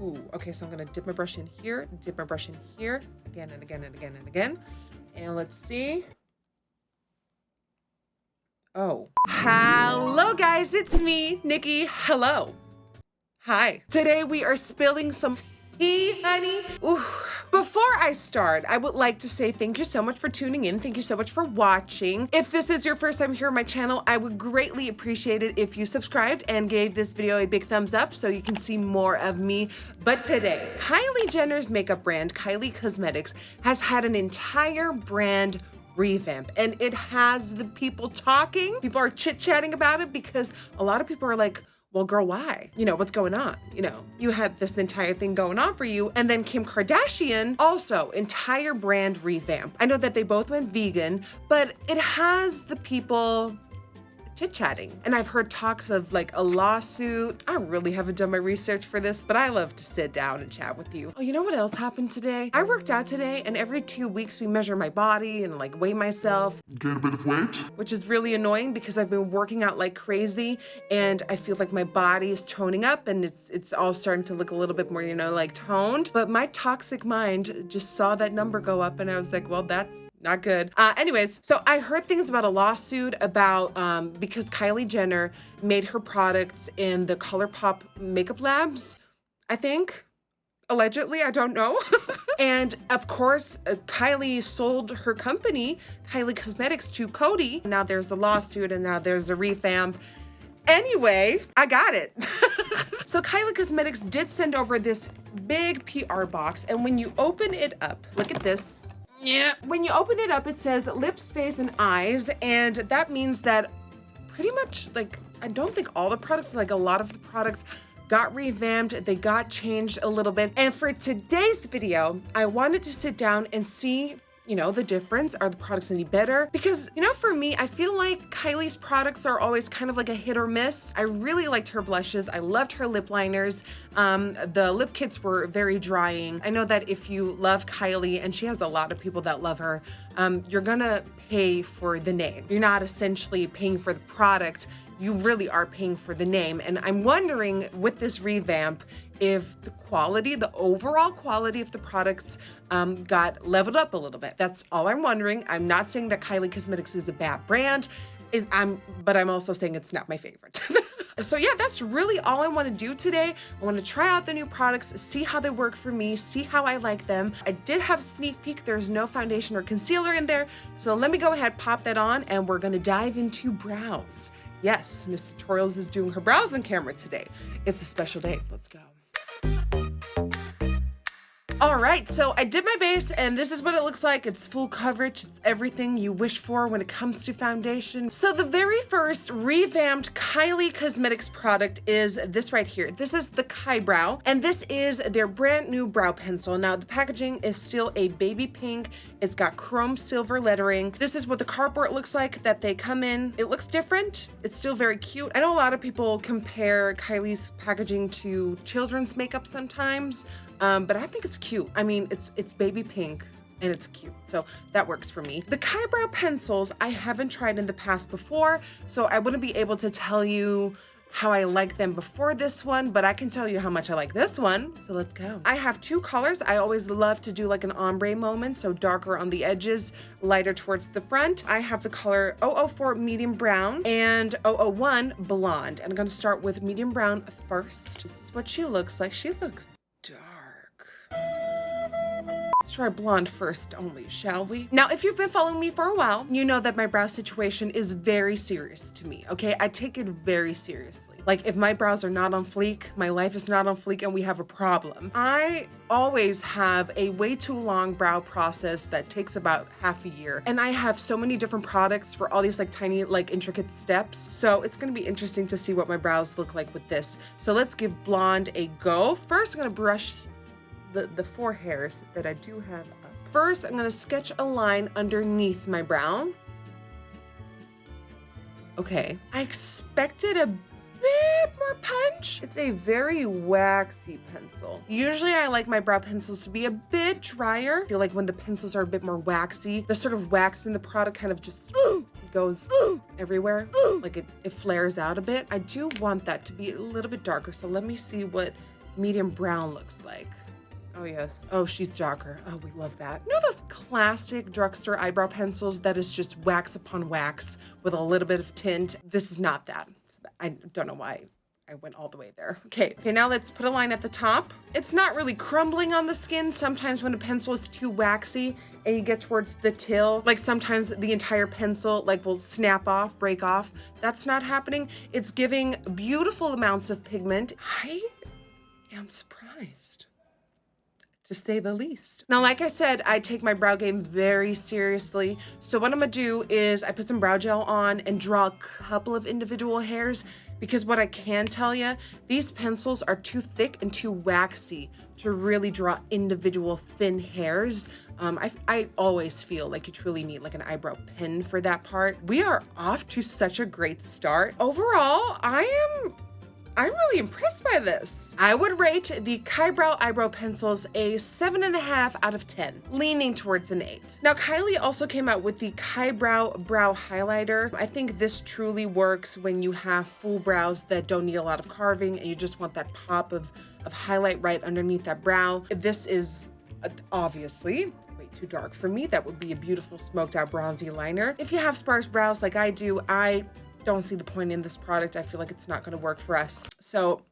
Ooh, okay, so I'm gonna dip my brush in here, dip my brush in here, again and again and again and again. And let's see. Oh. Hello guys, it's me, Nikki. Hello. Hi. Today we are spilling some tea, honey. Ooh. Before I start, I would like to say thank you so much for tuning in. Thank you so much for watching. If this is your first time here on my channel, I would greatly appreciate it if you subscribed and gave this video a big thumbs up so you can see more of me. But today, Kylie Jenner's makeup brand, Kylie Cosmetics, has had an entire brand revamp, and it has the people talking. People are chit-chatting about it because a lot of people are like, well, girl, why? You know, what's going on? You know, you had this entire thing going on for you. And then Kim Kardashian, also entire brand revamp. I know that they both went vegan, but it has the people chit-chatting. And I've heard talks of like a lawsuit. I really haven't done my research for this, but I love to sit down and chat with you. Oh, you know what else happened today? I worked out today, and every 2 weeks we measure my body and like weigh myself. Gain a bit of weight? Which is really annoying because I've been working out like crazy, and I feel like my body is toning up and it's all starting to look a little bit more, you know, like toned. But my toxic mind just saw that number go up, and I was like, well, that's not good. Anyways, so I heard things about a lawsuit about, because Kylie Jenner made her products in the ColourPop makeup labs, I think. Allegedly, I don't know. And of course, Kylie sold her company, Kylie Cosmetics, to Coty. Now there's the lawsuit, and now there's a revamp. Anyway, I got it. So Kylie Cosmetics did send over this big PR box, and when you open it up, look at this. Yeah. When you open it up, it says lips, face, and eyes, and that means that pretty much, like, I don't think all the products, like a lot of the products got revamped, they got changed a little bit. And for today's video, I wanted to sit down and see, you know, the difference. Are the products any better? Because, you know, for me, I feel like Kylie's products are always kind of like a hit or miss. I really liked her blushes. I loved her lip liners. The lip kits were very drying. I know that if you love Kylie, and she has a lot of people that love her, you're gonna pay for the name. You're not essentially paying for the product. You really are paying for the name. And I'm wondering with this revamp, if the quality, the overall quality of the products got leveled up a little bit. That's all I'm wondering. I'm not saying that Kylie Cosmetics is a bad brand, but I'm also saying it's not my favorite. So yeah, that's really all I want to do today. I want to try out the new products, see how they work for me, see how I like them. I did have a sneak peek. There's no foundation or concealer in there. So let me go ahead, pop that on, and we're going to dive into brows. Yes, NikkieTutorials is doing her brows on camera today. It's a special day. Let's go. All right, so I did my base, and this is what it looks like. It's full coverage. It's everything you wish for when it comes to foundation. So the very first revamped Kylie Cosmetics product is this right here. This is the Kybrow, and this is their brand new brow pencil. Now, the packaging is still a baby pink. It's got chrome silver lettering. This is what the cardboard looks like that they come in. It looks different. It's still very cute. I know a lot of people compare Kylie's packaging to children's makeup sometimes. But I think it's cute. I mean, it's baby pink and it's cute, so that works for me. The Kybrow pencils I haven't tried in the past before, so I wouldn't be able to tell you how I like them before this one, but I can tell you how much I like this one, so let's go. I have two colors. I always love to do like an ombre moment, so darker on the edges, lighter towards the front. I have the color 004 medium brown and 001 blonde, and I'm gonna start with medium brown first. This is what she looks like. She looks dark. Let's try blonde first only, shall we? Now, if you've been following me for a while, you know that my brow situation is very serious to me, okay? I take it very seriously. Like, if my brows are not on fleek, my life is not on fleek, and we have a problem. I always have a way too long brow process that takes about half a year. And I have so many different products for all these like tiny, like intricate steps. So it's gonna be interesting to see what my brows look like with this. So let's give blonde a go. First, I'm gonna brush the four hairs that I do have up. First, I'm gonna sketch a line underneath my brow. Okay, I expected a bit more punch. It's a very waxy pencil. Usually I like my brow pencils to be a bit drier. I feel like when the pencils are a bit more waxy, the sort of wax in the product kind of just goes everywhere. Like it flares out a bit. I do want that to be a little bit darker. So let me see what medium brown looks like. Oh yes. Oh, she's darker. Oh, we love that. You know those classic drugstore eyebrow pencils that is just wax upon wax with a little bit of tint? This is not that. I don't know why I went all the way there. Okay, now let's put a line at the top. It's not really crumbling on the skin. Sometimes when a pencil is too waxy and you get towards the till, like sometimes the entire pencil like will snap off, break off. That's not happening. It's giving beautiful amounts of pigment. I am surprised, to say the least. Now, like I said, I take my brow game very seriously. So what I'm gonna do is I put some brow gel on and draw a couple of individual hairs, because what I can tell you, these pencils are too thick and too waxy to really draw individual thin hairs. I always feel like you truly need like an eyebrow pen for that part. We are off to such a great start. Overall, I'm really impressed by this. I would rate the Kybrow eyebrow pencils a 7.5 out of 10, leaning towards an 8. Now, Kylie also came out with the Kybrow brow highlighter. I think this truly works when you have full brows that don't need a lot of carving and you just want that pop of highlight right underneath that brow. This is obviously way too dark for me. That would be a beautiful smoked out bronzy liner. If you have sparse brows like I do, I don't see the point in this product. I feel like it's not going to work for us. So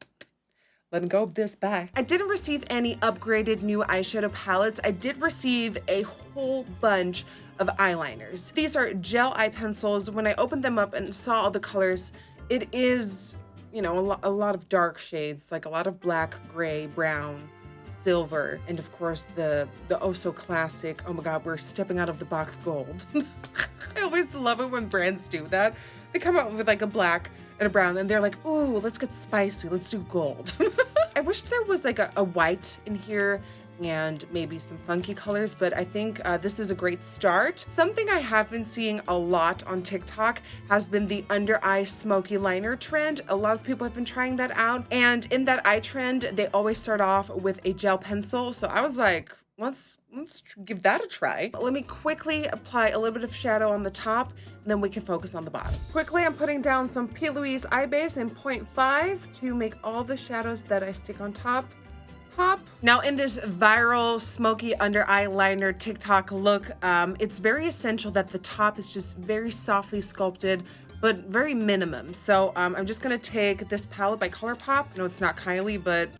letting go of this bag. I didn't receive any upgraded new eyeshadow palettes. I did receive a whole bunch of eyeliners. These are gel eye pencils. When I opened them up and saw all the colors, it is, you know, a lot of dark shades, like a lot of black, gray, brown, silver, and of course the oh so classic, oh my god, we're stepping out of the box gold. I always love it when brands do that. They come out with like a black and a brown and they're like, ooh, let's get spicy, let's do gold. I wish there was like a white in here and maybe some funky colors, but I think this is a great start. Something I have been seeing a lot on TikTok has been the under eye smoky liner trend. A lot of people have been trying that out, and in that eye trend, they always start off with a gel pencil. So I was like, let's give that a try. Let me quickly apply a little bit of shadow on the top, and then we can focus on the bottom. Quickly, I'm putting down some P. Louise eye base in 0.5 to make all the shadows that I stick on top. Now in this viral smoky under eye liner TikTok look, it's very essential that the top is just very softly sculpted, but very minimum. So I'm just gonna take this palette by ColourPop. I know it's not Kylie, but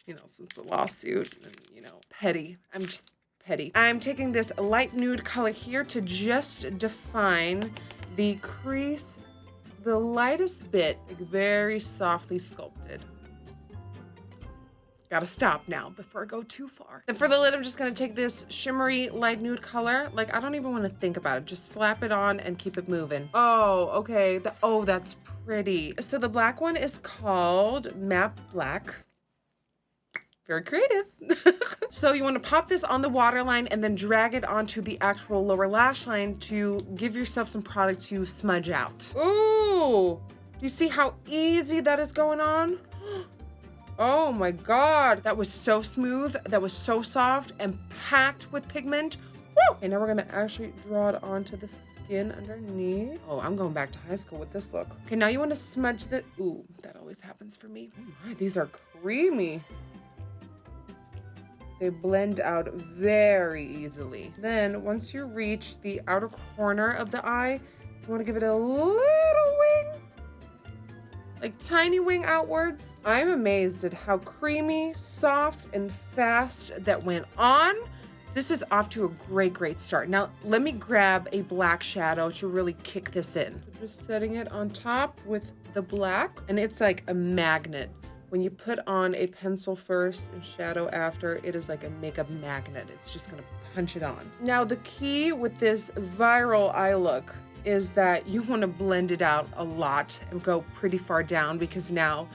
you know, since the lawsuit, and, you know, petty. I'm just petty. I'm taking this light nude color here to just define the crease, the lightest bit, like very softly sculpted. Gotta stop now before I go too far. And for the lid, I'm just gonna take this shimmery light nude color. Like, I don't even wanna think about it. Just slap it on and keep it moving. Oh, okay. Oh, that's pretty. So the black one is called Matte Black. Very creative. So you wanna pop this on the waterline and then drag it onto the actual lower lash line to give yourself some product to smudge out. Ooh, do you see how easy that is going on? Oh my god, that was so smooth, that was so soft and packed with pigment. Woo! And now we're gonna actually draw it onto the skin underneath. Oh, I'm going back to high school with this look. Okay, now you wanna smudge the, ooh, that always happens for me. Oh my, these are creamy. They blend out very easily. Then once you reach the outer corner of the eye, you wanna give it a little wing. Like tiny wing outwards. I'm amazed at how creamy, soft, and fast that went on. This is off to a great, great start. Now, let me grab a black shadow to really kick this in. Just setting it on top with the black, and it's like a magnet. When you put on a pencil first and shadow after, it is like a makeup magnet. It's just gonna punch it on. Now, the key with this viral eye look is that you want to blend it out a lot and go pretty far down, because now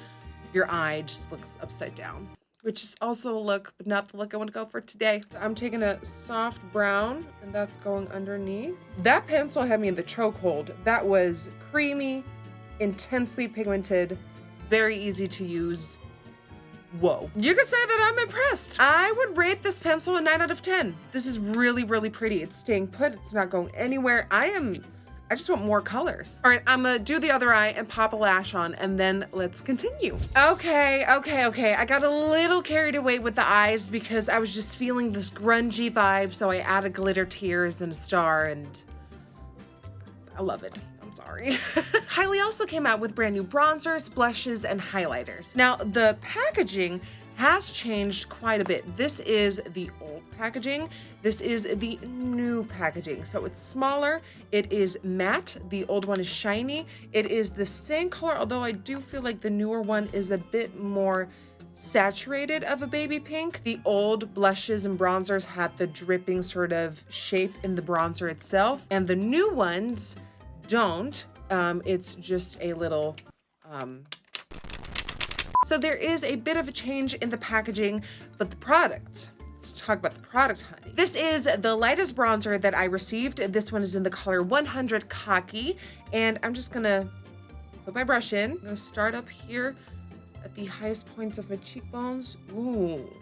your eye just looks upside down, which is also a look, but not the look I want to go for today. I'm taking a soft brown and that's going underneath. That pencil had me in the chokehold. That was creamy, intensely pigmented, very easy to use. Whoa. You could say that I'm impressed. I would rate this pencil a 9 out of 10. This is really, really pretty. It's staying put. It's not going anywhere. I I just want more colors. All right, I'm gonna do the other eye and pop a lash on, and then let's continue. Okay. I got a little carried away with the eyes because I was just feeling this grungy vibe, so I added glitter tears and a star, and I love it. I'm sorry. Kylie also came out with brand new bronzers, blushes, and highlighters. Now, the packaging has changed quite a bit. This is the old packaging. This is the new packaging. So it's smaller. It is matte. The old one is shiny. It is the same color, although I do feel like the newer one is a bit more saturated of a baby pink. The old blushes and bronzers had the dripping sort of shape in the bronzer itself, and the new ones don't. It's just a little so there is a bit of a change in the packaging, but the product, let's talk about the product, honey. This is the lightest bronzer that I received. This one is in the color 100 Khaki, and I'm just gonna put my brush in. I'm gonna start up here at the highest points of my cheekbones. Ooh,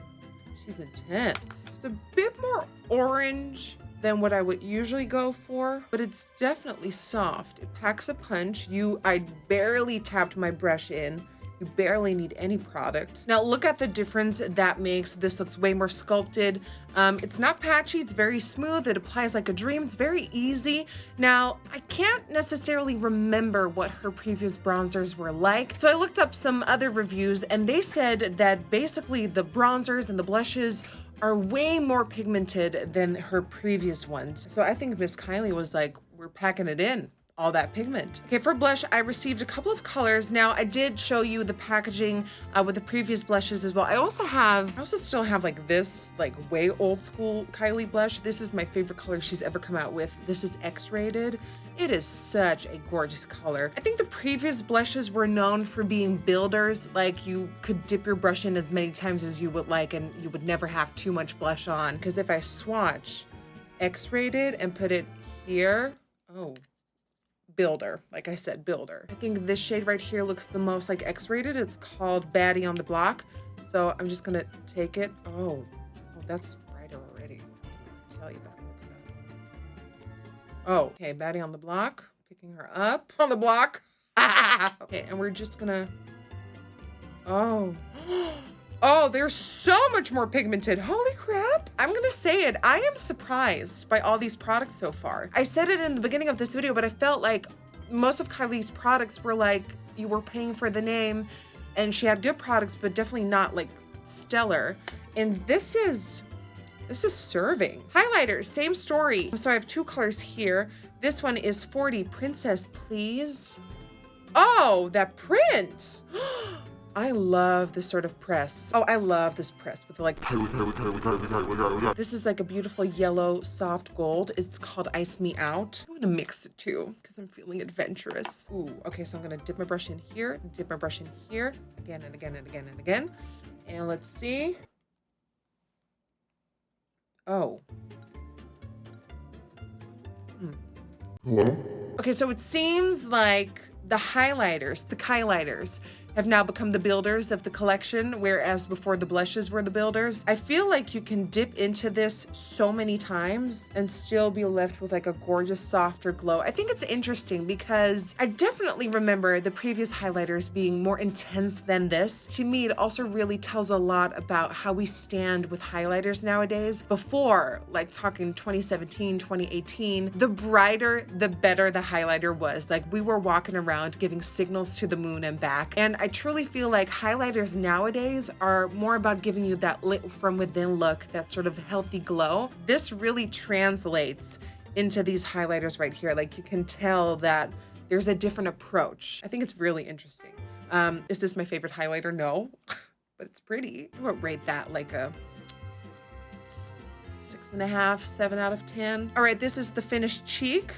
she's intense. It's a bit more orange than what I would usually go for, but it's definitely soft. It packs a punch. I barely tapped my brush in. You barely need any product. Now look at the difference that makes. This looks way more sculpted. It's not patchy, it's very smooth. It applies like a dream, it's very easy. Now, I can't necessarily remember what her previous bronzers were like. So I looked up some other reviews and they said that basically the bronzers and the blushes are way more pigmented than her previous ones. So I think Miss Kylie was like, we're packing it in. All that pigment. Okay, for blush, I received a couple of colors. Now, I did show you the packaging with the previous blushes as well. I also still have like this, like way old school Kylie blush. This is my favorite color she's ever come out with. This is X-rated. It is such a gorgeous color. I think the previous blushes were known for being builders. Like you could dip your brush in as many times as you would like and you would never have too much blush on. Because if I swatch X-rated and put it here, oh, builder, like I said, builder. I think this shade right here looks the most like X-rated. It's called Baddie on the Block. So I'm just gonna take it. Oh, that's brighter already. I'll tell you about it. Oh, okay, Baddie on the Block. Picking her up on the block. Okay, and we're just gonna. Oh, they're so much more pigmented. Holy crap. I'm gonna say it. I am surprised by all these products so far. I said it in the beginning of this video, but I felt like most of Kylie's products were like, you were paying for the name and she had good products, but definitely not like stellar. And this is serving. Highlighters, same story. So I have two colors here. This one is 40 Princess Please. Oh, that print. I love this sort of press. Oh, I love this press with like, this is like a beautiful yellow soft gold. It's called Ice Me Out. I'm gonna mix it too because I'm feeling adventurous. Ooh, okay, so I'm gonna dip my brush in here, dip my brush in here, again and again and again and again. And let's see. Oh. Okay, so it seems like the highlighters have now become the builders of the collection, whereas before the blushes were the builders. I feel like you can dip into this so many times and still be left with like a gorgeous, softer glow. I think it's interesting because I definitely remember the previous highlighters being more intense than this. To me, it also really tells a lot about how we stand with highlighters nowadays. Before, like talking 2017, 2018, the brighter, the better the highlighter was. Like we were walking around giving signals to the moon and back. And I truly feel like highlighters nowadays are more about giving you that lit from within look, that sort of healthy glow. This really translates into these highlighters right here. Like you can tell that there's a different approach. I think it's really interesting. Is this my favorite highlighter? No, but it's pretty. I would rate that like a 6.5, 7 out of 10. All right, this is the finished cheek.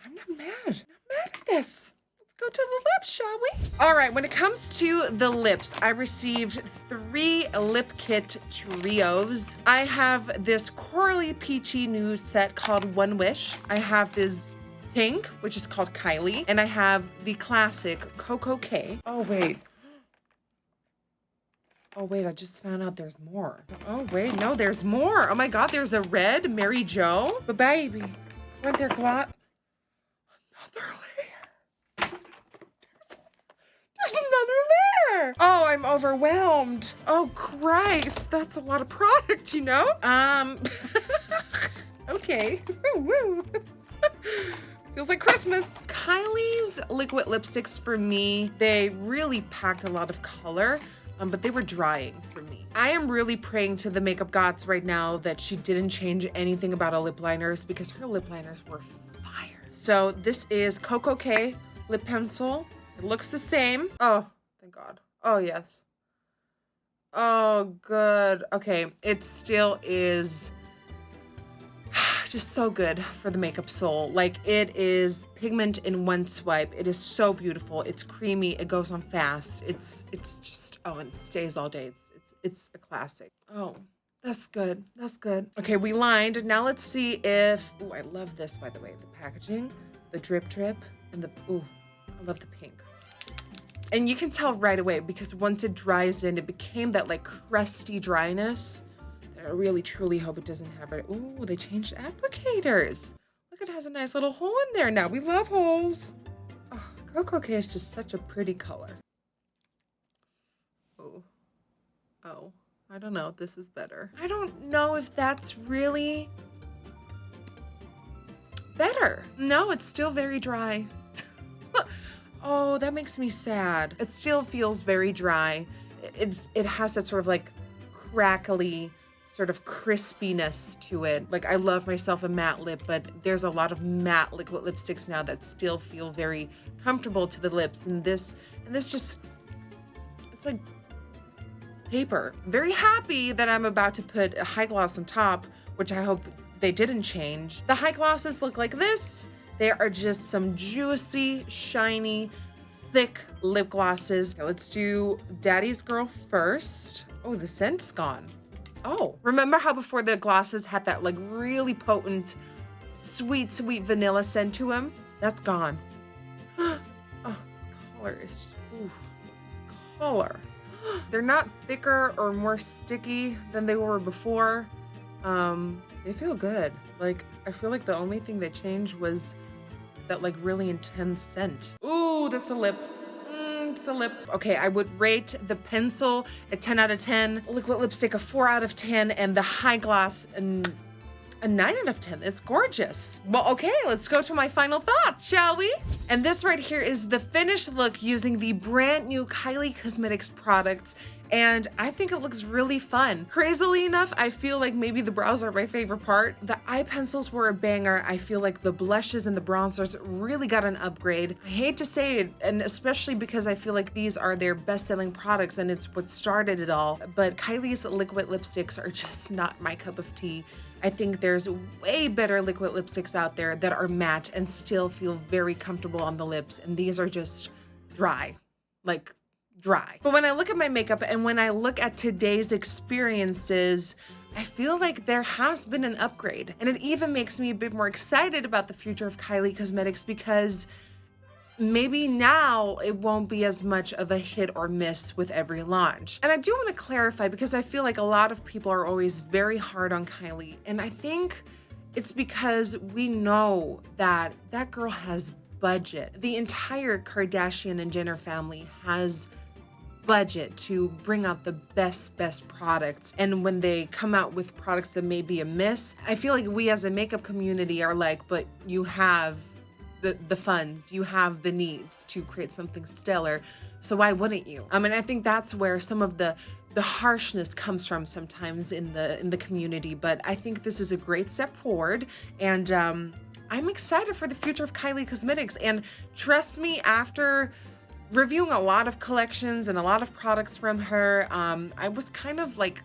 I'm not mad at this. Go to the lips, shall we? All right, when it comes to the lips, I received 3 lip kit trios. I have this corally peachy nude set called One Wish. I have this pink, which is called Kylie, and I have the classic Coco K. Oh wait, I just found out there's more. Oh wait, no, there's more. Oh my God, there's a red Mary Jo. But baby, weren't there more. Oh, I'm overwhelmed. Oh, Christ. That's a lot of product, you know? Okay. Woo. Feels like Christmas. Kylie's liquid lipsticks for me, they really packed a lot of color, but they were drying for me. I am really praying to the makeup gods right now that she didn't change anything about her lip liners because her lip liners were fire. So this is Coco K lip pencil. It looks the same. Oh, thank God. Oh, yes. Oh, good. Okay, it still is just so good for the makeup soul. Like, it is pigment in one swipe. It is so beautiful. It's creamy. It goes on fast. It's just, oh, and it stays all day. It's a classic. Oh, that's good. That's good. Okay, we lined. Now let's see if, oh, I love this, by the way, the packaging, the drip, and the, oh, I love the pink. And you can tell right away because once it dries in, it became that like crusty dryness. I really truly hope it doesn't have it. Ooh, they changed applicators. Look, it has a nice little hole in there now. We love holes. Oh, Coco K is just such a pretty color. Oh, I don't know. This is better. I don't know if that's really better. No, it's still very dry. Oh, that makes me sad. It still feels very dry. It has that sort of like crackly sort of crispiness to it. Like, I love myself a matte lip, but there's a lot of matte liquid lipsticks now that still feel very comfortable to the lips. And this just, it's like paper. Very happy that I'm about to put a high gloss on top, which I hope they didn't change. The high glosses look like this. They are just some juicy, shiny, thick lip glosses. Okay, let's do Daddy's Girl first. Oh, the scent's gone. Oh, remember how before the glosses had that like really potent, sweet vanilla scent to them? That's gone. Oh, this color is, ooh, this color. They're not thicker or more sticky than they were before. They feel good. Like, I feel like the only thing that changed was that like really intense scent. Ooh, that's a lip. It's a lip. Okay, I would rate the pencil a 10 out of 10, liquid lipstick a 4 out of 10, and the high gloss a 9 out of 10. It's gorgeous. Well, okay, let's go to my final thoughts, shall we? And this right here is the finished look using the brand new Kylie Cosmetics products. And I think it looks really fun. Crazily enough, I feel like maybe the brows are my favorite part. The eye pencils were a banger. I feel like the blushes and the bronzers really got an upgrade. I hate to say it, and especially because I feel like these are their best-selling products and it's what started it all. But Kylie's liquid lipsticks are just not my cup of tea. I think there's way better liquid lipsticks out there that are matte and still feel very comfortable on the lips. And these are just dry, like dry. But when I look at my makeup and when I look at today's experiences, I feel like there has been an upgrade. And it even makes me a bit more excited about the future of Kylie Cosmetics because maybe now it won't be as much of a hit or miss with every launch. And I do want to clarify because I feel like a lot of people are always very hard on Kylie. And I think it's because we know that that girl has budget. The entire Kardashian and Jenner family has budget to bring out the best products. And when they come out with products that may be a miss, I feel like we as a makeup community are like, but you have the funds, you have the needs to create something stellar, so why wouldn't you? And I think that's where some of the harshness comes from sometimes in the community. But I think this is a great step forward, and I'm excited for the future of Kylie Cosmetics. And trust me, after reviewing a lot of collections and a lot of products from her, I was kind of like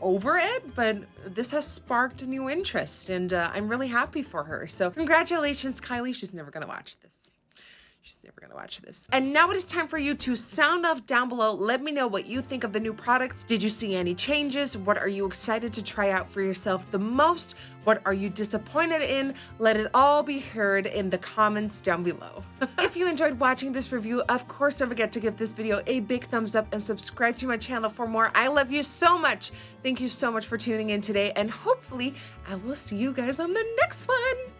over it, but this has sparked a new interest, and I'm really happy for her. So congratulations, Kylie. She's never gonna watch this. She's never gonna watch this. And now it is time for you to sound off down below. Let me know what you think of the new products. Did you see any changes? What are you excited to try out for yourself the most? What are you disappointed in? Let it all be heard in the comments down below. If you enjoyed watching this review, of course, don't forget to give this video a big thumbs up and subscribe to my channel for more. I love you so much. Thank you so much for tuning in today, and hopefully I will see you guys on the next one.